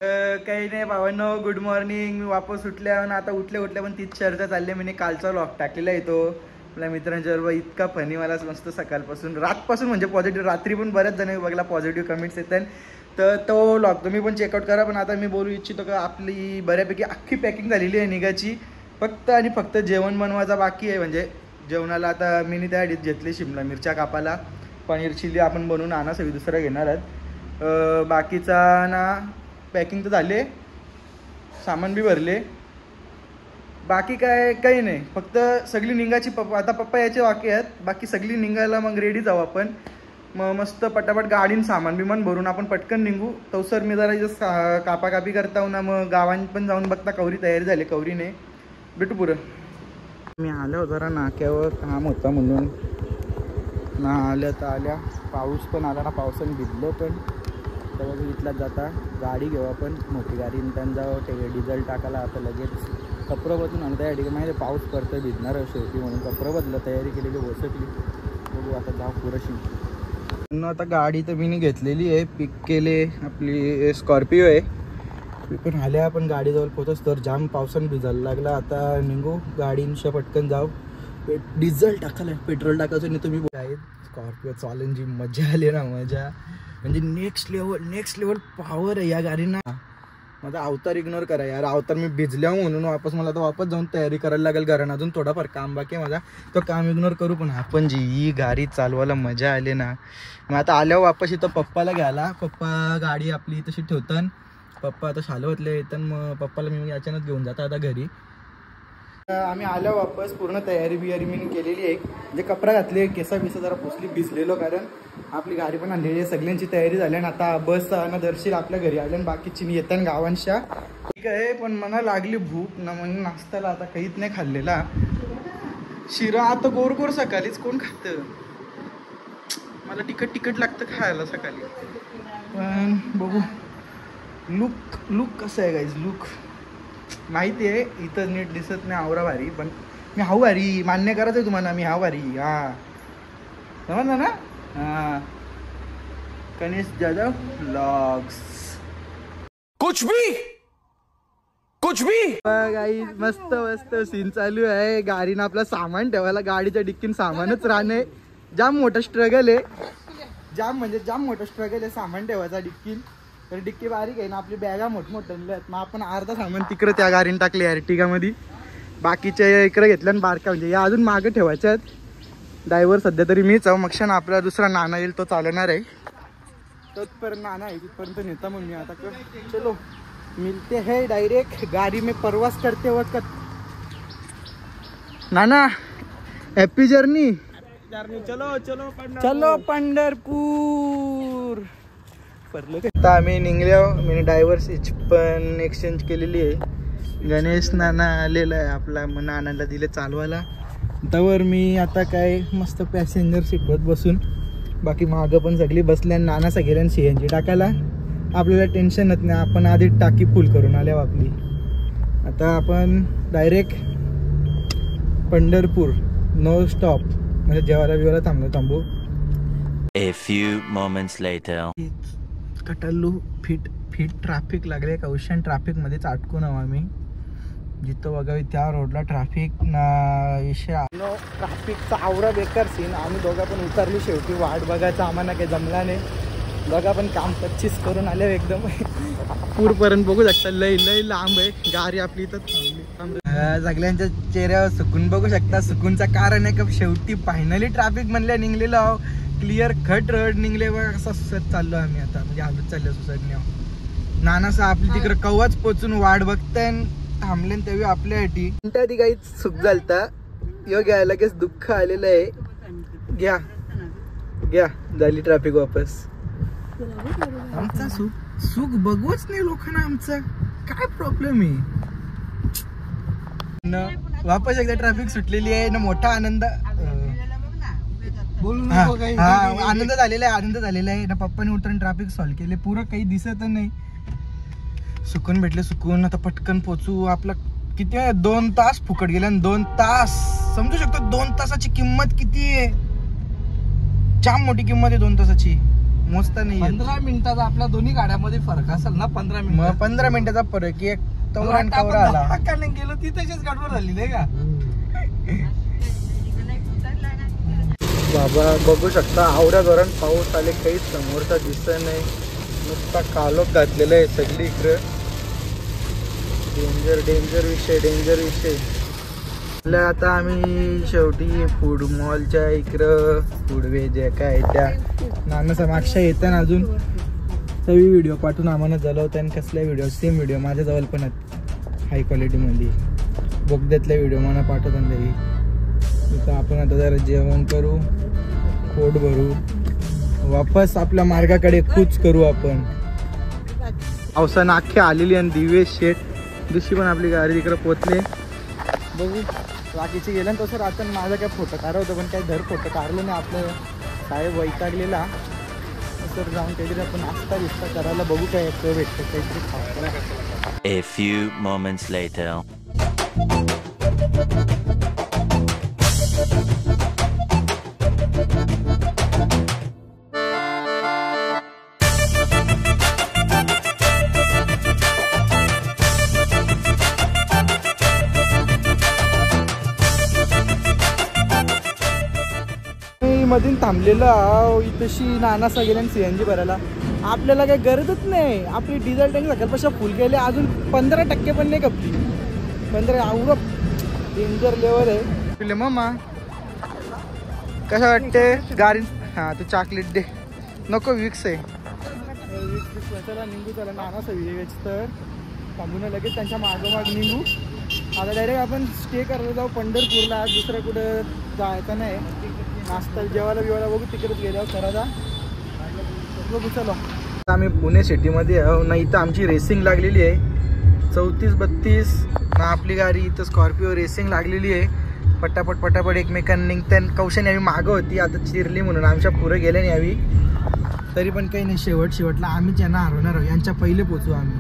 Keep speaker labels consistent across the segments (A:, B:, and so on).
A: काही नाही भावांनो, गुड मॉर्निंग. मी वापस उठल्या आणि आता उठल्या पण तीच चर्चा चालली. मी कालचा व्लॉग टाकलेला आहे तो आपल्या मित्रांच्याबरोबर. इतका फनी मला मस्त सकाळपासून रातपासून म्हणजे पॉझिटिव्ह. रात्री पण बऱ्याच जण बघला पॉझिटिव्ह कमेंट्स येतात. तर तो व्लॉग तुम्ही पण चेकआउट करा. पण आता मी बोलू इच्छितो का आपली बऱ्यापैकी अख्खी पॅकिंग झालेली आहे निघायची. फक्त जेवण बनवायचा बाकी आहे. म्हणजे जेवणाला आता मी त्याआधीच घेतली शिमला मिरच्या कापाला. पनीर चिली आपण बनवून आणा, सगळी दुसरं घेणार आहेत. बाकीचा ना पॅकिंग तर झाले, सामान बी भरले. बाकी काही नाही, फक्त सगळी निघायची. आता पप्पा याचे बाकी आहेत. बाकी सगळी निघायला मग रेडी जाऊ आपण. मग मस्त पटापट गाडीन सामान बिमान भरून आपण पटकन निघू. तो सर मी जरा कापाकापी करता ना, मग गावांनी पण जाऊन बघता कवरी तयारी झाली. कवरीने भेटू पुरं. मी आलो जरा नाक्यावर, काम होता म्हणून ना आल्या तर आल्या. पाऊस पण आला ना, पावसाने भिजलो. पण तेव्हा इथलाच जाता गाडी घेऊ आपण, मोठी गाडी. त्यांना जाऊ ते डिझेल टाकायला. आता लगेच कपडं बदलून आणि त्या ठिकाणी माहिती पाऊस पडतं, भिजणार शेवटी म्हणून कपडं बदलं. तयारी केलेली बसकली. बघू आता जाऊ पुरशी. आता गाडी तर मी घेतलेली आहे, पिक केले. आपली स्कॉर्पिओ आहे. मी पण आल्या, पण गाडीजवळ पोहोचच तर जाम पावसाने भिजायला लागला. आता निघू गाडींच्या पटकन जाऊ. डिझेल टाकायला, पेट्रोल टाकायचं नाही. तुम्ही आहेत स्कॉर्पिओ चालून जी मजा आली ना, मजा म्हणजे नेक्स्ट लेवल पॉवर आहे या गाडीना. माझा अवतार इग्नोर करा यार. अवतार मी भिजल्या म्हणून मला आता वापस जाऊन तयारी करायला लागेल. कारण अजून थोडाफार काम बाकी आहे माझा, तो काम इग्नोर करू. पण आपण जी ही गाडी चालवायला मजा आली ना. मग आता आल्यावर वापस इथं पप्पाला घ्यायला. पप्पा गाडी आपली तशी ठेवतात. पप्पा आता शालवतले येतात. मग पप्पाला मी अचानक घेऊन जाता आता घरी. आम्ही आल्यावर वापस पूर्ण तयारी बियारी मी केलेली आहे. म्हणजे कपडा घातले, केसा बिसा जरा पुसली, भिजलेलो. कारण आपली गाडी पण आणलेली आहे. सगळ्यांची तयारी झाली. आणि आता बस ना दर्शील आपल्या घरी आल्या. आणि बाकीची येतात गावांच्या. ठीक आहे, पण मला लागली भूक ना, म्हणून नाश्त्याला आता काहीच नाही खाल्लेला. शिरा आता गोर सकाळीच कोण खातं. मला तिखट लागतं खायला सकाळी. पण बघू लुक कसं आहे गाईज. लुक माहिती आहे इथं नीट दिसत नाही, आवरा भारी. पण मी हाऊ भारी, मान्य करायचं आहे तुम्हाला. मी हाऊ भारी. हां समजलं ना. हां, गणेश जाधव व्लॉग्स. कुछ भी गाईज. मस्त सीन चालू आहे. गाडीनं आपलं सामान ठेवायला, गाडीच्या डिक्कीन सामानच राहणे. जाम मोठा स्ट्रगल आहे. जाम मोठा स्ट्रगल आहे सामान ठेवायचा डिक्कीन. तर डिक्की बारीक आहे ना, आपली बॅगा मोठमोठ्या आहेत. मग आपण अर्धा सामान तिकडे त्या गाडीने टाकले अर्टिगामध्ये. बाकीच्या इकडे घेतल्या आणि बारका म्हणजे या अजून मागे ठेवायच्या आहेत. ड्रायव्हर सध्या तरी मीच आहो. मग आपला दुसरा नाना येईल, तो चालवणार आहे. तोपर्यंत नाना आहे, तिथपर्यंत नेता. मग मी आता चलो मिलते है डायरेक्ट गाड़ी में प्रवास करते वक्त. नाना हॅपी जर्नी. चलो पंढरपूर. आता आम्ही निघलो. मी ड्रायव्हर सीट पण एक्सचेंज केलेली आहे. गणेश नाना आलेला आहे आपला. मग नानाला दिले चालवायला. त्यावर मी आता काय मस्त पॅसेंजर सीटवर बसून, बाकी मागं पण सगळी बसले. आणि नाना सगळ्यांनी CNG टाकायला. आपल्याला टेन्शनच नाही, आपण आधी टाकी फुल करून आल्या आपली. आता आपण डायरेक्ट पंढरपूर, नो स्टॉप. म्हणजे जेवायला थांबू.
B: A few moments later.
A: कटल्लू फिट ट्रॅफिक लागले. कौशन ट्रॅफिक मध्येच अटकून हवं आम्ही. जिथं बघावी त्या रोडला ट्रॅफिक ना ट्रॅफिकचा आवरा बेकार सीन. आम्ही दोघा पण उतरली शेवटी. वाट बघायचं आम्हाला काही जमला नाही. बघा पण काम 25 करून आले एकदम पूरपर्यंत. बघू शकता लय लांब आहे गाडी आपली. इथं सगळ्यांच्या चेहऱ्यावर सुकून बघू शकता. सुकूनचं कारण आहे का शेवटी फायनली ट्रॅफिक म्हणल्या निघलेलो आहो. क्लिअर कट रोड निघले. बघा कसं सुसत चाललो आम्ही आता. म्हणजे हालत चाललो सुसटणे. नानासं आपली तिकडं कवाच पोचून वाट बघताय. थांबले तेव्हा आपल्यासाठी ती काही सुख झालता. यो घ्या लगेच दुःख आलेलं आहे. घ्या झाली ट्रॅफिक वापस. आमचा सुख बघूच नाही लोकांना. आमचा काय प्रॉब्लेम आहे. वापस एकदा ट्रॅफिक सुटलेली आहे ना. मोठा आनंद आनंद झालेला आहे ना. पप्पाने उतरून ट्रॅफिक सॉल्व्ह केले. पुरं काही दिसत नाही. सुकून भेटले. सुकून आता पटकन पोचू. आपला किती आहे 2 तास फुकट गेले. आणि 2 तास समजू शकतो 2 तासाची किंमत किती आहे. जाम मोठी किंमत आहे 2 तासाची. मोजता नाही येत.
C: 15 मिनिटाचा आपल्या दोन्ही गाड्यामध्ये फरक असेल ना. 15
A: मग
C: मिनिट
A: 15 मिनिटाचा फरक एक तवरा आणि कवरा आला.
C: गेलो ती तशीच गडबड झाली नाही का.
A: बाबा बघू शकता आवड्या जोरात पाऊस आले, काही समोरचा दिसत नाही, नुसता कालोख घातलेला आहे सगळी इकडं. डेंजर विषय. आता आम्ही शेवटी फूड मॉलच्या इकडं फूडवे जे काय त्या नानाचा मागच्या येताना अजून तरी व्हिडिओ पाठवून आम्हाला झालं होतं. आणि कसला व्हिडिओ, सेम व्हिडिओ माझ्याजवळ पण आहेत हाय क्वालिटीमध्ये. बोगद्यातल्या व्हिडिओ मला पाठवतात तरी. तिथं आपण आता जरा जेवण करू, पोट भरू, वापस आपल्या मार्गाकडे कूच करू आपण. पावसानं अख्खे आलेली आणि दिवेश शेट दुसरी पण आपली गाडी तिकडे पोचले. बघू बाकीचे गेलं ना तसं राहतं. माझा काय फोटो काढा होतं पण काही धर फोटो काढलं नाही. आपलं साहेब वैतागलेला तर जाऊन काहीतरी आपण नाश्ता बिस्ता करायला बघू काय भेटतं काहीतरी खायला.
B: A few moments later.
A: मधून थांबलेलं इथशी नानासा गेल्या CNG भरायला. आपल्याला काही गरजच नाही. आपली डिझेल टँक सकाळपासून फुल केले, अजून 15% पण नाही कपली. 15 आवडं डेंजर लेवल आहे. मम्मा कसं वाटते गाडी? हां तू चॉकलेट दे. नको विक्स आहे. विक्स निघू त्याला नानासा विवेच तर थांबून लगेच त्यांच्या मागोमाग निघू. आता डायरेक्ट आपण स्टे करायला जाऊ पंढरपूरला. आज दुसरं कुठं जायचं नाही. नाश्ता जेवायला बिवायला बघू तिकडेच गेल्यावर करायला बघू. चलो आम्ही पुणे सिटीमध्ये आहो ना. इथं आमची रेसिंग लागलेली आहे 34-32 ना. आपली गाडी इथं स्कॉर्पिओ रेसिंग लागलेली आहे. पटापट एकमेकांना निघत्या. कौशनी आम्ही मागं होती, आता चिरली म्हणून आमच्या पुढे गेल्या नाही यावी. तरी पण काही नाही, शेवटला आम्हीच यांना हरवणार आहोत. यांच्या पहिले पोचू आम्ही.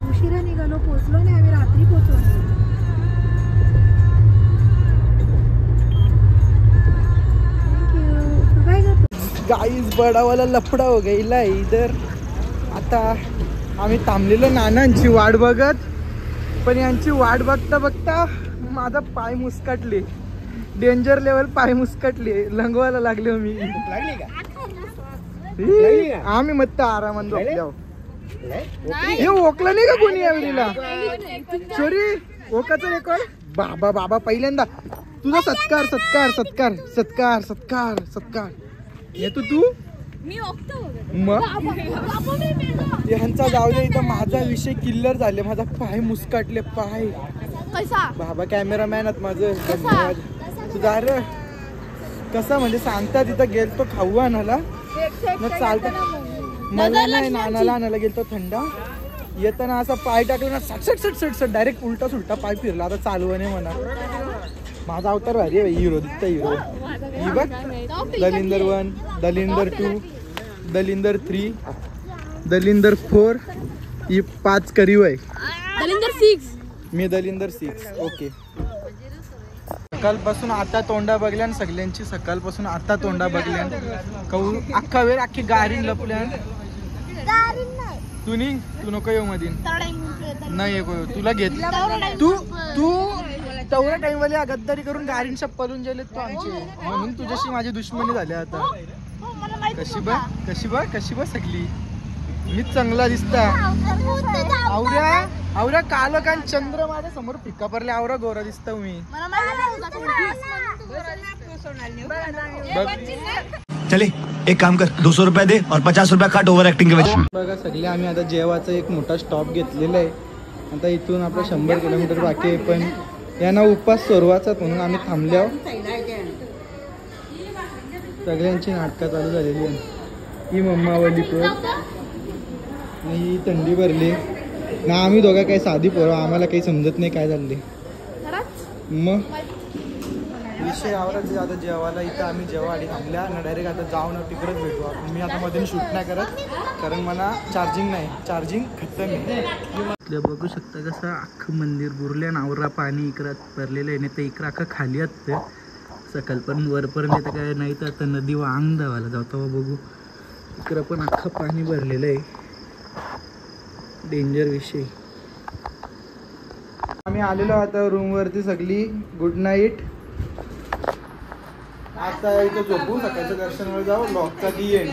D: उशिरा निघालो, पोचलो नाही आम्ही, रात्री पोचलो.
A: गाईज बडावाला लफडा हो गेला इधर. आता आम्ही थांबलेलो नानांची वाट बघत, पण यांची वाट बघता माझा पाय मुस्कटले. डेंजर लेवल पाय मुस्कटले, लंगवायला लागले मी. आम्ही मत आरामात झोपलो. हे ओकला नाही का कोणी यावेळीला? Sorry ओकाचं record. बाबा पहिल्यांदा तुझा सत्कार येतो तू. मग ह्यांचा जाऊ दे. इथं माझा विषय किल्लर झाले. माझा पाय मुस्कटले पाय. बाबा कॅमेरामॅन आहेत माझं. धन्यवाद तुझा. अरे कसा म्हणजे सांगता तिथं गेलतो खाऊ आणायला चालत. मला नाही नानाला आणायला गेलतो थंडा. येताना असा पाय टाकला ना सट डायरेक्ट उलटा सुलटा पाय फिरला. आता चालू नाही म्हणा. माझा अवतार भारी आहे हिरो. दिसता हिरो. ही बघ दलिंदर 1, दलिंदर 2, दलिंदर 3, दलिंदर 4. ही 5 करीव आहे.
D: दलिंदर 6.
A: मी दलिंदर 6. ओके. सकाळपासून आता तोंडा बघल्या सगळ्यांची. सकाळपासून आता तोंडा बघल्या. कहू अख्खा वेळ अख्खी गाडी लपल्या. तू निघ, तू नको येऊ मध्ये. नाही येऊ तुला घेत. तू तेवढ्या टाइमवाले गद्दारी करून गाडींच्या पळून गेले तू आमचे. म्हणून तुझ्याशी माझी दुश्मनी झाली आता. कशी बघ सगळी. मीच चांगला दिसता. आवऱ्या कालक आणि चंद्र माझ्या समोर फिक्का पडले. आवरा गोरा दिसता मी.
E: चले एक काम कर 200 रुपये दे और 50 रुपये काट ओव्हर ऍक्टिंग के वजह.
A: बघा सगळे आम्ही आता जेवाचा एक मोठा स्टॉप घेतलेला आहे. आता इथून आपलं 100 किलोमीटर बाकी आहे. पण यांना उपवास सोरवाचा म्हणून आम्ही थांबल्यावर सगळ्यांची नाटकं चालू झालेली आहे. ही मम्मावली पोर आणि ही थंडी भरली ना. आम्ही दोघा काही साधी पोरं, आम्हाला काही समजत नाही काय झाले. मग विषय आवरायचं आता जेवायला. इथं आम्ही जेवाडी थांबल्या ना. डायरेक्ट आता जाऊन तिकडेच भेटू आपण. मी आता मध्ये शूट नाही करत कारण मला चार्जिंग खतम आहे. बघू शकता कसं अख्खं मंदिर बुरले नावरा. पाणी इकडं भरलेलं आहे. नाही तर इकडं अख्खं खाली असतं. सकाळपर्यंत वरपर्यंत येतं काय नाही. तर आता नदी वांग धावायला जाऊ तेव्हा बघू. इकडं पण अख्खं पाणी भरलेलं आहे, डेंजर विषय. आम्ही आलेलो आता रूमवरती सगळी. Good night. आता इथं झोपू, सकाळचं दर्शनाला जाऊ. लॉकचा की एंड.